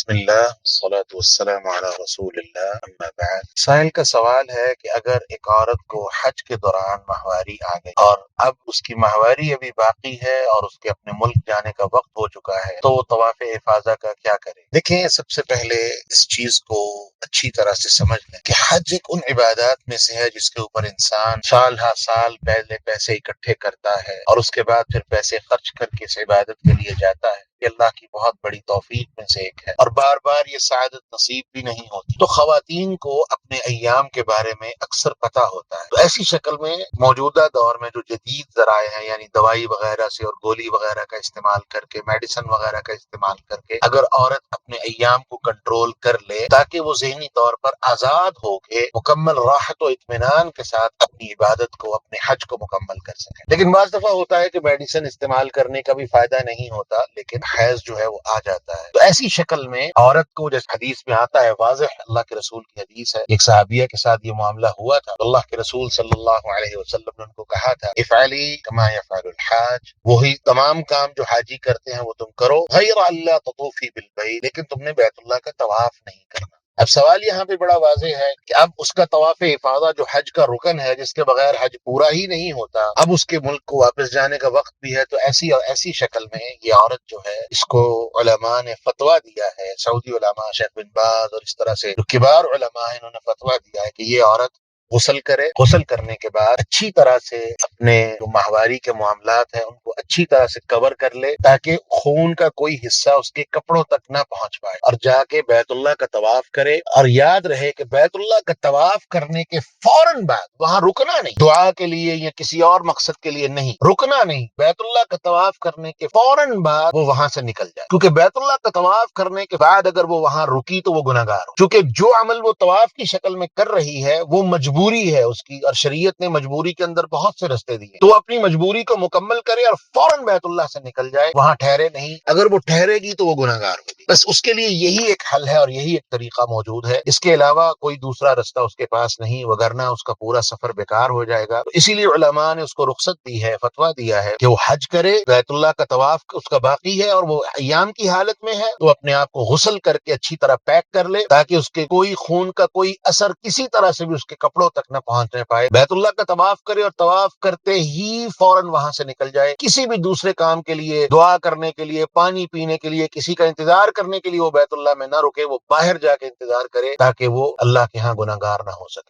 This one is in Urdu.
بسم اللہ والصلاة والسلام علی رسول اللہ اما بعد۔ سائل کا سوال ہے کہ اگر ایک عورت کو حج کے دوران ماہواری آ گئی اور اب اس کی ماہواری ابھی باقی ہے اور اس کے اپنے ملک جانے کا وقت ہو چکا ہے تو وہ طواف افاضہ کا کیا کرے؟ دیکھیں، سب سے پہلے اس چیز کو اچھی طرح سے سمجھ لیں کہ حج ایک ان عبادات میں سے ہے جس کے اوپر انسان سال ہر سال پہلے پیسے اکٹھے کرتا ہے اور اس کے بعد پھر پیسے خرچ کر کے اس عبادت کے لیے جاتا ہے۔ یہ اللہ کی بہت بڑی توفیق میں سے ایک ہے اور بار بار یہ سعادت نصیب بھی نہیں ہوتی۔ تو خواتین کو اپنے ایام کے بارے میں اکثر پتہ ہوتا ہے، تو ایسی شکل میں موجودہ دور میں جو جدید ذرائع ہیں، یعنی دوائی وغیرہ سے اور گولی وغیرہ کا استعمال کر کے، میڈیسن وغیرہ کا استعمال کر کے اگر عورت اپنے ایام کو کنٹرول کر لے تاکہ وہ ذہنی طور پر آزاد ہو کے مکمل راحت و اطمینان کے ساتھ اپنی عبادت کو، اپنے حج کو مکمل کر سکے۔ لیکن بعض دفعہ ہوتا ہے کہ میڈیسن استعمال کرنے کا بھی فائدہ نہیں ہوتا، لیکن حیض جو ہے وہ آ جاتا ہے۔ تو ایسی شکل میں عورت کو، جیسے حدیث میں آتا ہے، واضح اللہ کے رسول کی حدیث ہے، ایک صحابیہ کے ساتھ یہ معاملہ ہوا تھا، اللہ کے رسول صلی اللہ علیہ وسلم نے ان کو کہا تھا، افعلی کما یفعل الحاج، وہی تمام کام جو حاجی کرتے ہیں وہ تم کرو، غیر اللہ تطوفی بالبیت، لیکن تم نے بیت اللہ کا طواف نہیں کرنا۔ اب سوال یہاں پہ بڑا واضح ہے کہ اب اس کا طواف افاضہ جو حج کا رکن ہے، جس کے بغیر حج پورا ہی نہیں ہوتا، اب اس کے ملک کو واپس جانے کا وقت بھی ہے۔ تو ایسی شکل میں یہ عورت جو ہے، اس کو علماء نے فتویٰ دیا ہے، سعودی علماء، شیخ بن باز اور اس طرح سے جو کبار علماء ہیں، انہوں نے فتویٰ دیا ہے کہ یہ عورت غسل کرے، غسل کرنے کے بعد اچھی طرح سے اپنے جو ماہواری کے معاملات ہیں ان کو اچھی طرح سے کور کر لے تاکہ خون کا کوئی حصہ اس کے کپڑوں تک نہ پہنچ پائے، اور جا کے بیت اللہ کا طواف کرے۔ اور یاد رہے کہ بیت اللہ کا طواف کرنے کے فوراً بعد وہاں رکنا نہیں، دعا کے لیے یا کسی اور مقصد کے لیے نہیں، رکنا نہیں، بیت اللہ کا طواف کرنے کے فوراً بعد وہ وہاں سے نکل جائے، کیونکہ بیت اللہ کا طواف کرنے کے بعد اگر وہ وہاں رکی تو وہ گناہگار ہو، کیونکہ جو عمل وہ طواف کی شکل میں کر رہی ہے وہ مجبوری ہے اس کی، اور شریعت نے مجبوری کے اندر بہت سے رستے دیے، تو وہ اپنی مجبوری کو مکمل کرے اور فوراً بیت اللہ سے نکل جائے، وہاں ٹھہرے نہیں۔ اگر وہ ٹھہرے گی تو وہ گناہگار ہوگی۔ بس اس کے لیے یہی ایک حل ہے اور یہی ایک طریقہ موجود ہے، اس کے علاوہ کوئی دوسرا رستہ اس کے پاس نہیں، وگرنہ اس کا پورا سفر بیکار ہو جائے گا۔ تو اسی لیے علماء نے اس کو رخصت دی ہے، فتویٰ دیا ہے کہ وہ حج کرے، بیت اللہ کا طواف اس کا باقی ہے اور وہ ایام کی حالت میں ہے، تو اپنے آپ کو غسل کر کے اچھی طرح پیک کر لے تاکہ اس کے کوئی خون کا کوئی اثر کسی طرح سے بھی اس کے کپڑوں تک نہ پہنچنے پائے، بیت اللہ کا طواف کرے اور طواف کرتے ہی فوراً وہاں سے نکل جائے۔ کسی بھی دوسرے کام کے لیے، دعا کرنے کے لیے، پانی پینے کے لیے، کسی کا انتظار کرنے کے لیے وہ بیت اللہ میں نہ رکے، وہ باہر جا کے انتظار کرے تاکہ وہ اللہ کے ہاں گناہگار نہ ہو سکے۔